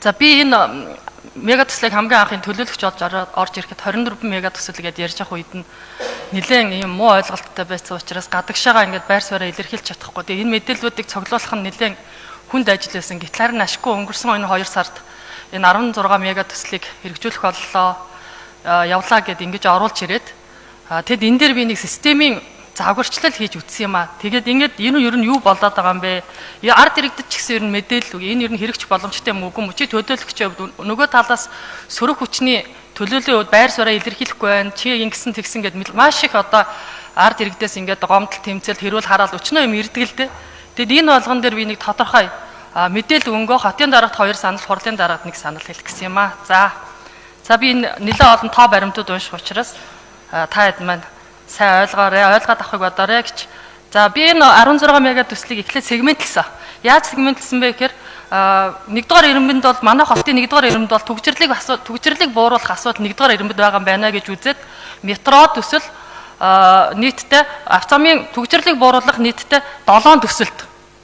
За би энэ мега төслийг хамгийн анхын төлөөлөгч болж орж ирэхэд 24 мега төсөл гэдээ ярьж явах үед нь нэлээд ийм муу ойлголттой байсан учраас гадагшаага ингээд байр сууриа илэрхийлж чадахгүй. Тэгээ энэ мэдээллүүдийг цуглуулах нь нэлээд хүнд ажил байсан. Гэтэл харин ашиггүй өнгөрсөн энэ 2 сард энэ 16 мега төслийг хэрэгжүүлэх боллоо, явлаа гэд ингэж оруулж ирээд тэгэд энэ дээр би нэг системийн загварчлал хийж үтсэн юм аа. Тэгээд ингээд энэ ер нь юу болоод байгаа юм бэ? Ард иргэдэд ч гэсэн ер нь мэдээлэл үг. Энэ ер нь хэрэгч боломжтой юм уу? Чи төлөөлөгчийн хувьд нөгөө талаас сөрөг хүчний төлөөллийн хувьд байр сууриа илэрхийлэхгүй байна. Чи ингэсэн тэгсэн гэд маш их одоо ард иргэдээс ингээд гомдол тэмцэл хэрүүл хараал өчнөө юм ирдэг л дээ. Тэгэд энэ болгон дээр би нэг тодорхой мэдээлэл өнгөө хотын дарагт 2 санал, хурлын дарагт 1 санал хэлэх гэсэн юм аа. За би энэ нэлээд олон тоо баримтууд унших учраас та хэд маань сайн ойлгоод авахыг бодоорой гэж. За би энэ 16 мега төслийг эхлээд сегментлсэн. Яаж сегментлсэн бэ гэхээр нэгдүгээр ирэмбэнд бол манай хотын нэгдүгээр ирэмбэнд бол түгжирлийг бууруулах асуудал нэгдүгээр ирэмбэнд байгаа юм байна гэж үзээд метро төсөл нийтдээ автомын түгжирлийг бууруулах нийтдээ 7 төсөлд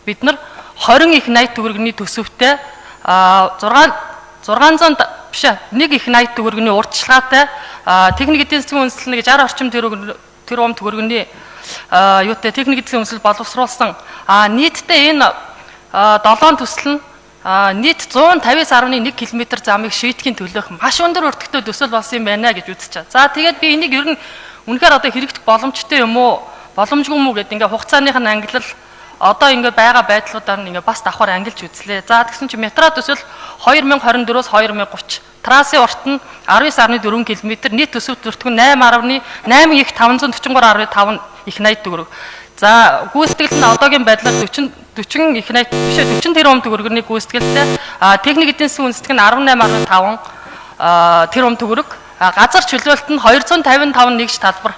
бид нар 20 их 80 төгрөгийн төсөвтэй 600 биш 1 их 80 төгрөгийн урьдчилгаатай техник эдийн засгийн үндэслэл гэж 60 орчим тэрбум төгрөгийн юутай техник эдийн засгийн үндэслэл боловсруулсан нийтдээ энэ 7 төсөл нь нийт 150.1 км замыг шийдэхин төлөх маш өндөр өртөгтэй төсөл болсон юм байна гэж үзэж байгаа. За тэгээд би энийг ер нь үнэхээр одоо хэрэгжих боломжтой юм уу, боломжгүй юм уу гэдэг ингээ хугацааных нь ангилал одоо ингээ байгаа байдлуудаар нь ингээ бас давхар ангилж үзлээ. За тэгсэн чинь метро төсөл 2024-өөс 2030 трасын урт нь 19.4 км, нийт төсөв төртгөн 8 их 543.5 их 80 төгрөг. За гүйцэтгэл нь одоогийн байдлаар 40 их 80 биш 40 тэрбум төгрөгний гүйцэтгэлтэй техник эдийн засгийн үндэслэг нь 18.5 тэрбум төгрөг. Газар чөлөөлөлт нь 255 нэгж талбар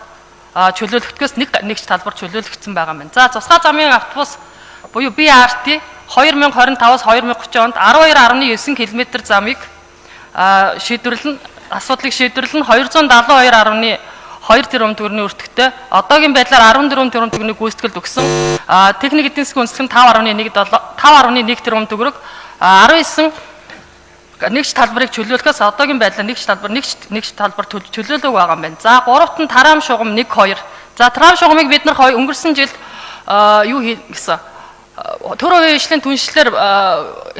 чөлөөлөгчдөөс нэгж талбар чөлөөлөгдсөн байгаа юм. За цусгаа замын автобус буюу BRT 2025-аас 2030 онд 12.9 км замыг асуудлыг шийдвэрлэн 272.2 тэрбум төгрөгийн өртөгтэй одоогийн байдлаар 14 тэрбум төгрөгийн гүйцэтгэлд өгсөн техник эдийн засгийн үндэслэг нь 5.1 тэрбум төгрөг 19 нэгж талбарыг чөлөөлөхөөс одоогийн байдлаар нэгж талбар чөлөөлөг байгаа юм байна. За гуравт нь тараам шугам 1 2. За тараам шугамыг бид нар өнгөрсөн жил юу хийсэн төрөө хөвшлийн түншлэлээр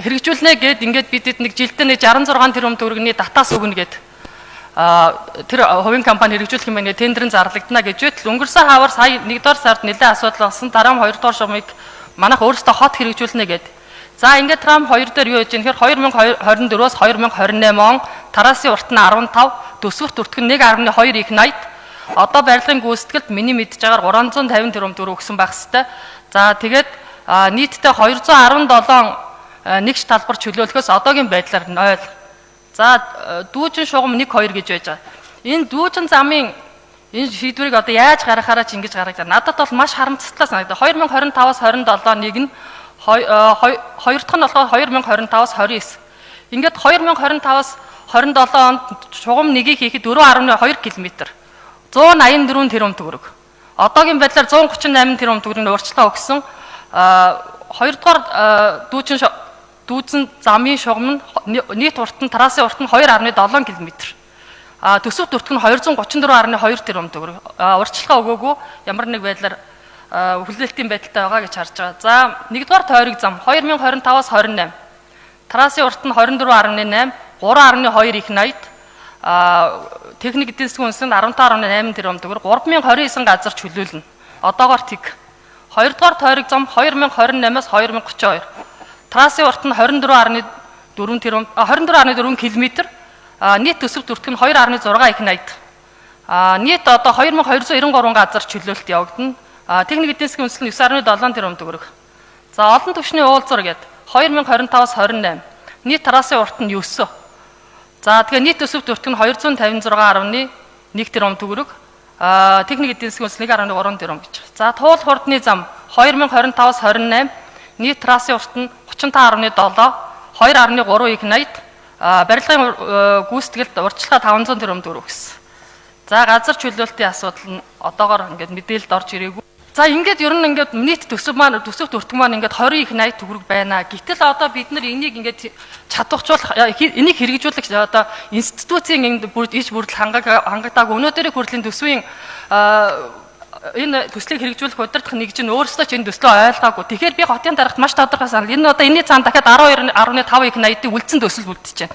хэрэгжүүлнэ гэд ингээд бидэд нэг жилдээ нэг 66 тэрбум төгрөгийн датаас өгнө гэд тэр хувийн компани хэрэгжүүлэх юм байна гэж тендерын зарлагдана гэж байтал өнгөрсөн хавар сая 1-р сард нэлээд асуудал болсон. Тараам 2-р шугамыг манайх өөрсдөө хот хэрэгжүүлнэ гэд. За ингээд Трам 2 дээр юу хийж байгаа нөхөр 2024-өөс 2028 он тарасын урт нь 15, төсөвт өртгөн 1.2 их 80. Одоо барилгын гүйцэтгэлд миний мэдж байгаагаар 350 тэрбум төгрөг өгсөн байх хэвээр. За тэгээд нийтдээ 217 нэгж талбар чөлөөлөхөөс одоогийн байдлаар 0. За дүүжин шугам 1 2 гэж байж байгаа. Энэ дүүжин замын энэ шийдвэрийг одоо яаж гаргахаараа ч ингэж гаргаж байгаа. Надад бол маш харамсалтай санагдав. 2025-аас 27 нэг нь хоёр дахь нь болохоор 2025-аас 29. Ингээд 2025-аас 27 онд шугам нэгийг хийхэд 4.2 км 184 тэрбум төгрөг. Одоогийн байдлаар 138 тэрбум төгрөгийн урьдчилгаа өгсөн. Хоёрдугаар дүүжин замын шугам нь нийт урт нь трасын урт нь 2.7 км. Төсөвт өртг нь 234.2 тэрбум төгрөг. Урьдчилгаа өгөөгүй ямар нэг байдлаар хүлээлтийн байдалтай байгаа гэж харж байгаа. За нэгдүгээр тойрог зам 2025-аас 28. Трасын урт нь 24.8, 3.2 их 80. Техник эдийн засгийн үндэслэл 15.8 тэрбум төгрөг 3029 газар чөлөөлнө. Одоогоор тэг. Хоёрдугаар тойрог зам 2028-аас 2032. Трасын урт нь 24.4 тэрбум 24.4 км. Нийт төсөвт өртг нь 2.6 их 80. Нийт одоо 2293 газар чөлөөлт явагдана. Техник эдийн засгийн үндэслэл нь 9.7 тэрбум төгрөг. За олон түвшний уулзар гээд 2025-аас 28. Нийт трасын урт нь 9. За тэгээ нийт төсөвт өртг нь 256.1 тэрбум төгрөг. Техник эдийн засгийн үндэслэл 1.3 тэрбум гэж. За туул хурдны зам 2025-аас 28. Нийт трасын урт нь 35.7, 2.3 их 80. Барилгын гүйцэтгэлд урьдчилгаа 500 тэрбум төгрөг гэсэн. За газар чөлөөлтийн асуудал нь одоогоор ингээд мэдээлэлд орж ирээгүй. За ингээд ер нь ингээд нийт төсөв төртөг маань ингээд 20 их 80 төгрөг байна. Гэтэл одоо бид нар энийг ингээд чадварчуулах энийг хэрэгжүүлэх одоо институцийн иш бүрдэл хангагдаагүй өнөөдрийн хүртлийн төсвийн энэ төслийг хэрэгжүүлэх удирдах нэгж нь өөрсдөө ч энэ төслөө ойлгоогүй. Тэгэхээр би хотын дарагт маш тодорхой санал. Энэ одоо энэний цаана дахиад 12.5 их 80-ийн үлдсэн төсөл бүрдэж байна.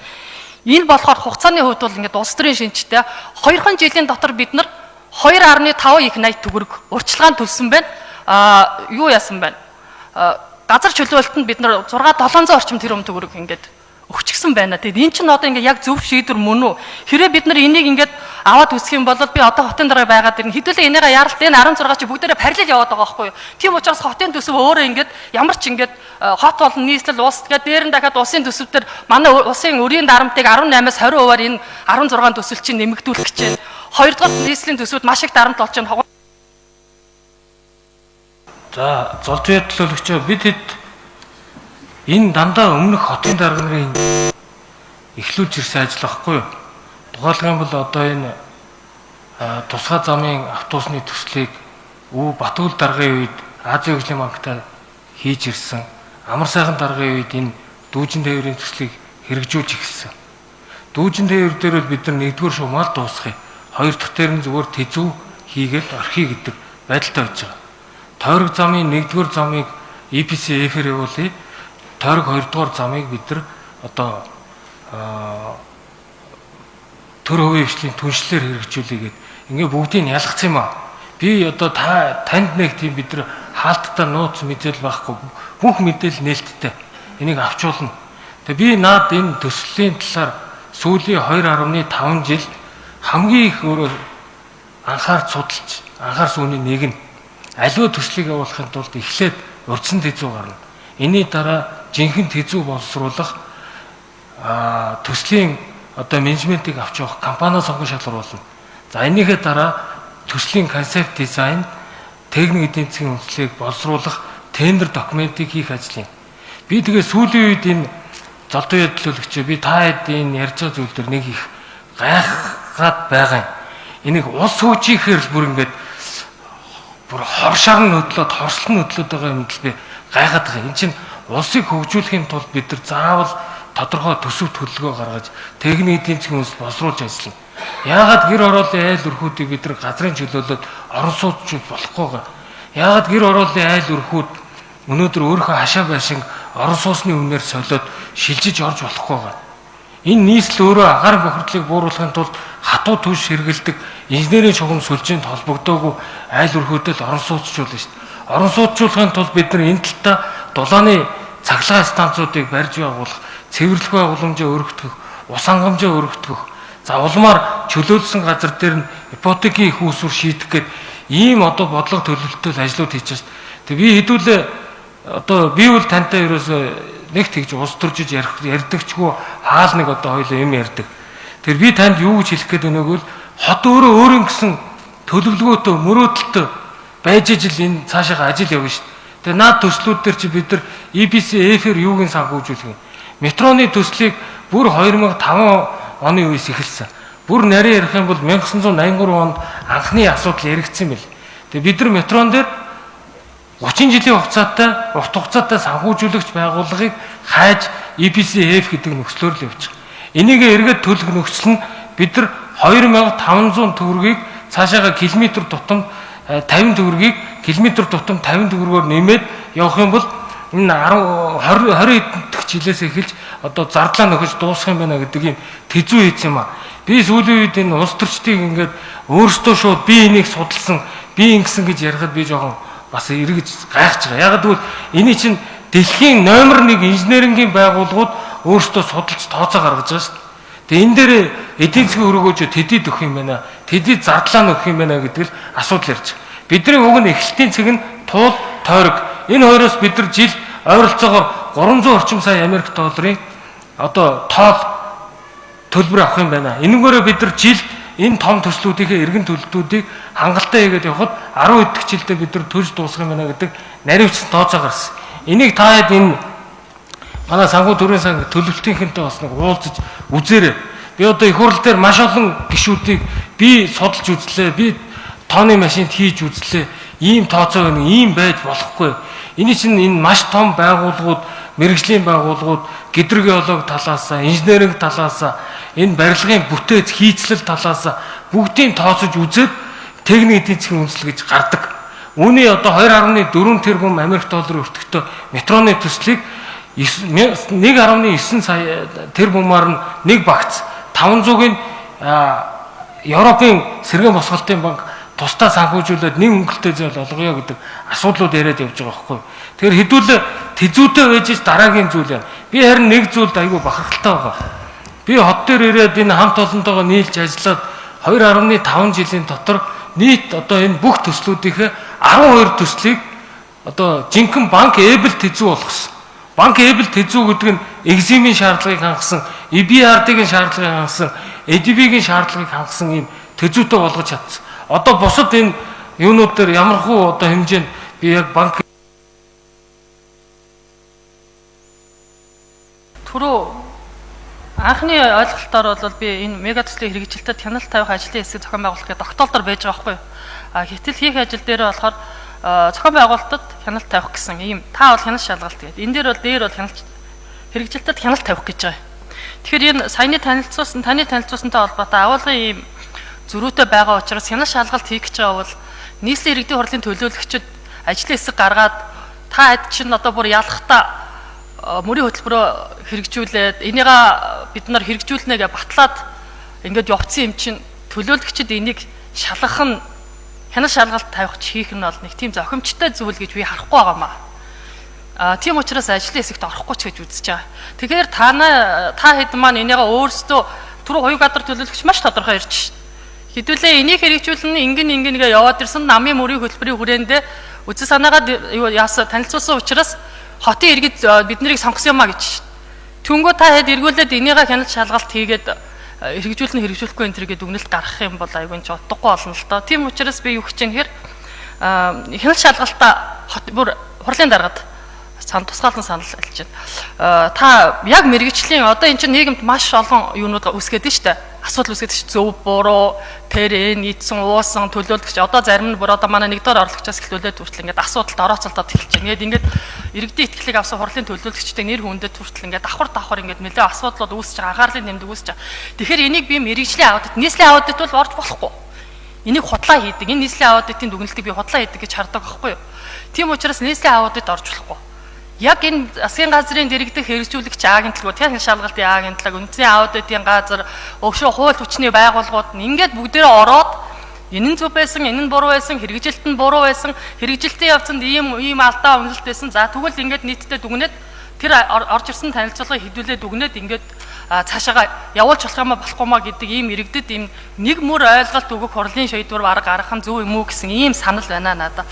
Энэ болохоор хугацааны хувьд бол ингээд улс төрийн шинжтэй 2 жилийн дотор бид нар 2.5 их 80 төгрөг урьдчилгаанд төлсөн байна. Юу яасан байна? Газар чөлөөлөлтөнд бид нар 6-700 орчим тэрбум төгрөг ингээд өгчихсөн байна. Тэгээд эн чинь одоо ингээд яг зөв шийдвэр мөн үү? Хэрвээ бид нар энийг ингээд аваад үсэх юм бол би одоо хотын дараа байгаад ирнэ. Хэдүүлээ энийгээ яаралт энэ 16 чи бүгдээрээ параллел яваад байгаа байхгүй юу? Тийм учраас хотын төсөв өөрөө ингээд ямар ч ингээд хот болон нийслэл улс тэгээд дээр нь дахиад улсын төсөвтөр манай улсын өрийн дарамтыг 18-аас 20%-аар энэ 16 төсөл чинь нэмэгдүүлэх гэж байна. Хоёрдугаар нийслэлийн төсвүүд маш их дарамт болж байна. За, золтой төлөөлөгчөө бид хэд энэ дандаа өмнөх хотын дарга нарын эхлүүлж ирсэн ажил байхгүй юу? Тухайлбал юм бол одоо энэ тусгай замын автобусны төслийг Батүл даргын үед Азийн хөгжлийн банктай хийж ирсэн. Амар сайхан даргын үед энэ дүүжин тээврийн төслийг хэрэгжүүлж эхэлсэн. Дүүжин тээвэр дээр бол бид нар нэгдүгээр шугамаар дуусгая. Хоёр дахь дээр нь зүгээр тэзүү хийгээд орхий гэдэг байдалтай байж байгаа. Тойрог замын нэгдүгээр замыг EPC-ээр явуулъя. Тойрог хоёрдугаар замыг бид нар одоо төр хувийн хвшлийн түншлэлээр хэрэгжүүлээгээд ингээ бүгдийг нь ялгцсан юм аа. Би одоо танд нэг тийм бид нар хаалттай нууц мэдээлэл байхгүй бүх мэдээлэл нээлттэй энийг авчуулна. Тэгээ би наад энэ төслийн талаар сүүлийн 2.5 жил хамгийн их өөрөө анхаарч судалж анхаарс үүний нэг нь аливаа төслийг явуулахын тулд эхлээд урьдчилан тэзүү гарна. Энийн дараа жинхэнэ тэзүү боловсруулах төслийн одоо менежментийг авч явах компани сонгон шалгаруулна. За энийхээ дараа төслийн концепт дизайн, техник эдийн засгийн үндэслэлийг боловсруулах тендер документыг хийх ажил юм. Би тэгээ сүүлийн үед энэ золтой төлөөлөгчөө би та хэдийн ярьж байгаа зүйл төр нэг их гайхаад байгаа юм. Энийг улс хөгжихээр бүр ингээд бүр хоршаар нь хөдлөөд хорслон хөдлөөд байгаа юм л би гайхаад байгаа. Энэ чинь улсыг хөгжүүлэхийн тулд бид нар заавал тодорхой төсөв төлөвлөгөө гаргаж техник эдийн засгийн үндэслэл боловсруулж ажиллана. Яагаад гэр ороолын айл өрхүүдийг бид нар газрын чөлөөлөлд орон сууцчуд болохгүй байгаа. Яагаад гэр ороолын айл өрхүүд өнөөдөр өөрийнхөө хашаа байшин орон сууцны үнээр солиод шилжиж орж болохгүй байгаа. Энэ нийслэл өөрөө агаарын бохирдлыг бууруулахын тулд хатуу түвш хэрэгэлдэг инженерийн шугам сүлжээнд холбогдоогүй айл өрхүүдэд орон сууцчулна шүү дээ. Орон сууцчуулахын тулд бид нар энэ талтаа дулааны цахилгаан станцуудыг барьж байгуулах, цэвэрлэх байгууламжаа өргөтгөх, ус хангамжаа өргөтгөх, за улмаар чөлөөлсөн газар дээр нь ипотекийн их үүсвэр шийдэх гээд ийм одоо бодлого төлөвлөлтөд ажлууд хийж байна. Тэгээ би хэдүүлээ одоо би бол тантай ерөөсөө нэг тэгж ус төржиж ярьдагчгүй хаал нэг одоо хоёул юм ярьдаг. Тэр би танд юу гэж хэлэх гээд өнөөгөл хот өөрөө өөрийн гэсэн төлөвлөгөөтэй мөрөөдөлтөй байж ижил энэ цаашаа ажил явна шүү дээ. Тэгээ наад төслүүд дээр чи бид нар EPC-ээр юуг нь санхүүжүүлэх юм. Метроны төслийг бүр 2005 оны үеэс эхэлсэн. Бүр нарийн ярих юм бол 1983 онд анхны асуудал яригдсан юм бэл. Тэгээ бид нар метрон дээр 30 жилийн урт хугацаатай санхүүжүүлэгч байгууллагыг хайж EPC-F гэдэг нөхцлөөр л явж байгаа. Энийг эргээд төлөх нөхцөл нь бид нар 2500 төгрөгийг цаашаага километр тутам 50 төгрөгийг километр тутам 50 төгрөгөөр нэмээд явах юм бол энэ 20 дэх жилээс эхэлж одоо зардлаа нөхөж дуусах юм байна гэдэг юм тэзүү хийсэн юм аа. Би сүүлийн үед энэ улс төрчдийг ингээд өөрсдөө шууд би энийг судалсан, би ингэсэн гэж ярихад би жоохон бас эргэж гайхаж байгаа. Яг гэвэл эний чинь дэлхийн номер 1 инженерингийн байгууллагууд өөрсдөө судалж тооцоо гаргаж байгаа шүү дээ. Тэгээ энэ дээр эдийн засгийн өрөөгөөж тэдэд өгөх юм байна. Тэдэд зардлаа нөхөх юм байна гэдэг л асуудал ярьж байгаа. Бидний уг нь эхлэлтийн цэг нь туул, тойрог. Энэ хоёроос бид нар жил ойролцоогоор 300 орчим сая Америк долларын одоо тоол төлбөр авах юм байна. Энэгээрээ бид нар жил энэ том төслүүдийнхээ эргэн төлөлтүүдийг хангалттай хийгээд явхад 10 дэх жилдээ бид нар төлж дуусгах юм байна гэдэг наривчсан тооцоо гарсан. Энийг та хэд энэ манай санхүү төрийн сан төлөвлөлтийнхэнтэй бас нэг уулзаж үзээрэй. Би одоо их хурл дээр маш олон гишүүдийг би судалж үзлээ. Би тооны машинд хийж үзлээ. ийм тооцоог нэг ийм байж болохгүй. Энэ чинь энэ маш том байгууллагууд, мэрэгжлийн байгууллагууд, гидрогеолог талаасаа, инженеринг талаасаа, энэ барилгын бүтээц хийцлэл талаасаа бүгдийг тооцож үзээд техник эдийн засгийн үндэслэл гэж гардаг. Үүний одоо 2.4 тэрбум Америк долларын өртөгтэй метроны төслийг 1.9 сая тэрбумаар нь нэг багц 500-ын Европын сэргээн босголтын банк тусдаа санхүүжүүлээд нэг өнгөлтэй зээл олгоё гэдэг асуудлууд яриад явж байгаа байхгүй. Тэгэхээр хэдүүлээ тэзүүтэй байж дараагийн зүйл яа. Би харин нэг зүйлд айгүй бахархалтай байгаа. Би хот дээр ирээд энэ хамт олонтойгоо нийлж ажиллаад 2.5 жилийн дотор нийт одоо энэ бүх төслүүдийнхээ 12 төслийг одоо жинхэнэ банк эбэл тэзүү болгосон. Банк эбэл тэзүү гэдэг нь экзимийн шаардлагыг хангасан, EBRD-гийн шаардлагыг хангасан, EDB-гийн шаардлагыг хангасан ийм тэзүүтэй болгож чадсан. Одоо бусад энэ юунууд дээр ямархуу одоо хэмжээнд би яг банк түрүү анхны ойлголтоор бол би энэ мега төслийн хэрэгжилтэд хяналт тавих ажлын хэсэг зохион байгуулах гэдэг тогтоолдоор байж байгаа байхгүй юу. Гэтэл хийх ажил дээр болохоор зохион байгуулалтад хяналт тавих гэсэн ийм та бол хяналт шалгалт гэдэг. Энэ дээр бол хяналт хэрэгжилтэд хяналт тавих гэж байгаа. Тэгэхээр энэ саяны таны танилцуулсантай холбоотой агуулгын ийм зөрүүтэй байгаа учраас хяналт шалгалт хийх гэж байгаа бол нийслэлийн иргэдийн хурлын төлөөлөгчид ажлын хэсэг гаргаад та хэд чинь одоо бүр ялахта мөрийн хөтөлбөрөөр хэрэгжүүлээд энийгээ бид нар хэрэгжүүлнэ гэж батлаад ингээд явцсан юм чинь төлөөлөгчид энийг шалгах нь хяналт шалгалт тавих хийх нь бол нэг тийм зохимжтой зүйл гэж би харахгүй байгаамаа. Тийм учраас ажлын хэсэгт орохгүй ч гэж үзэж байгаа. Тэгэхээр та хэд маань энийгээ өөрсдөө түрүү хоёуг гадар төлөөлөгч маш тодорхой ярьж шин. Хэдүүлээ энийг хэрэгжүүлнэ ингэнгээ яваад ирсэн намын мөрийн хөтөлбөрийн хүрээндээ үзэл санаагаа яасан танилцуулсан учраас хотын иргэд биднийг сонгосон юмаа гэж. Түнгөө та хэд эргүүлээд энийгээ хяналт шалгалт хийгээд хэрэгжүүлэхгүй энэ төргээд дүгнэлт гаргах юм бол айгүй ч утгагүй болно л доо. Тийм учраас би юу гэж юм хэр хяналт шалгалтаа бүр хурлын даргад тусгаалan санал хэлж байна. Та яг мэрэгжлийн одоо эн чинь нийгэмд маш олон юунууд үүсгээд нь штэ. Асуудал үүсгээд шүү. Зөв, буруу, тэр нийцсэн, уусан, төлөөлөгч одоо зарим нь бүр одоо манай нэгдүгээр орлогчоос эхлүүлээд хүртэл ингээд асуудалд орооцолдоод эхэлж байна. Ингээд иргэдийн итгэлийг авсан хурлын төлөөлөгчтэй нэр хүндэд хүртэл ингээд давхар ингээд нэлээ асуудлууд үүсэж байгаа, анхаарлын нэмдэг үүсэж байгаа. Тэгэхээр энийг би мэрэгжлийн аудит, нийслэлийн аудит бол орж болохгүй. Энийг худлаа хийдэг. Энэ нийслэлийн аудитын дүгнэлтийг би худлаа хийдэг гэж хардаг байхгүй юу? Тийм учраас нийслэлийн аудит орж болохгүй. Яг энэ засгийн газрын дэргэдэх хэрэгжүүлэгч агентлаг, техник шалгалтын агентлаг, үндэсний аудитын газар, өвшөө хууль хүчний байгууллагууд нь ингээд бүгдээрээ ороод энэ нь зөв байсан, энэ нь буруу байсан, хэрэгжилт нь буруу байсан, хэрэгжилтийн явцанд ийм алдаа үнэлт байсан. За тэгвэл ингээд нийтдээ дүгнээд тэр орж ирсэн танилцуулгыг хэдүүлээ дүгнээд ингээд цаашаага явуулж болох юм болохгүй маа гэдэг ийм иргэдэд ийм нэг мөр ойлголт өгөх хурлын шийдвэр арга гаргах нь зөв юм уу гэсэн ийм санал байна надад.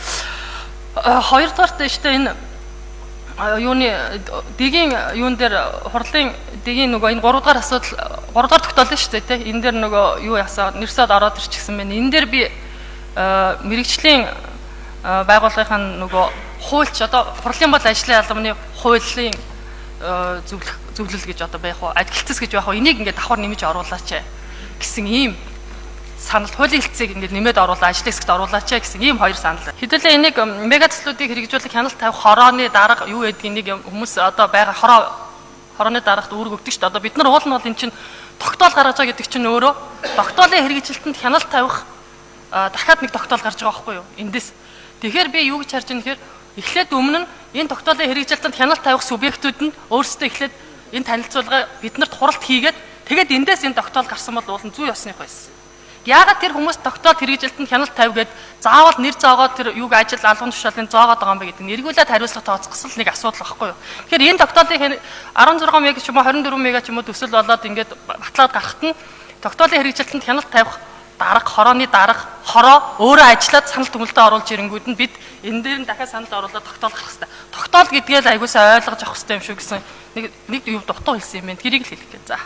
Хоёрдугаарт штэ энэ юуны дэгийн юун дээр хурлын дэгийн нөгөө энэ 3 дугаар асуудал 3 дугаар тогтоолно шүү дээ тий. Энэ дээр нөгөө юу ясаа нэрсээд ороод ирчихсэн байна. Энэ дээр би мэрэгжлийн байгууллагын нөгөө хуульч одоо хурлын бол ажлын албаны хуулийн зөвлөл гэж одоо байх уу адилтцэс гэж байх уу энийг ингээд давхар нэмж оруулаач гэсэн ийм санал хуулийн хэлцээг ингээд нэмээд оруулаа ажлын хэсэгт оруулаач гэсэн ийм хоёр санал. Хэдүүлээ энийг мега төслүүдийг хэрэгжүүлэх хяналт тавих хорооны дарга юу гэдгийг нэг хүмүүс одоо байгаа хорооны дарагт үүрэг өгдөг шүү дээ. Одоо бид нар уул нь бол эн чинь тогтоол гаргаж байгаа гэдэг чинь өөрөө тогтоолын хэрэгжилтэнд хяналт тавих дахиад нэг тогтоол гарч байгаа байхгүй юу? Эндээс. Тэгэхээр би юу гэж харж байна гэхээр эхлээд өмнө нь энэ тогтоолын хэрэгжилтэнд хяналт тавих субъектүүд нь өөрсдөө эхлээд энэ танилцуулга биднэрт хуралт хийгээд тэгээд эндээс энэ тогтоол гарсан бол уул нь зүй ёсных байсан. Яагаад тэр хүмүүс тогтоол хэрэгжилтэнд хяналт тавь гээд заавал нэр зоогоод тэр юуг ажил албан тушаалын зоогоод байгаа юм бэ гэдэг нь эргүүлээд хариуцлага тооцгосол нэг асуудал байхгүй юу. Тэгэхээр энэ тогтоолын 16 мега ч юм уу 24 мега ч юм уу төсөл болоод ингээд батлаад гарахт нь тогтоолын хэрэгжилтэнд хяналт тавих дарга хорооны дарга хороо өөрөө ажиллаад санал түгнэлтэд оруулж ирэнгүүд нь бид энэ дээр нь дахиад саналд оруулаад тогтоол гаргах хэрэгтэй. Тогтоол гэдгээ л аягуулсаа ойлгож авах хэрэгтэй юм шүү гэсэн нэг юм дутуу хэлсэн юм байна. Тэрийг л хэлэх гээ. За.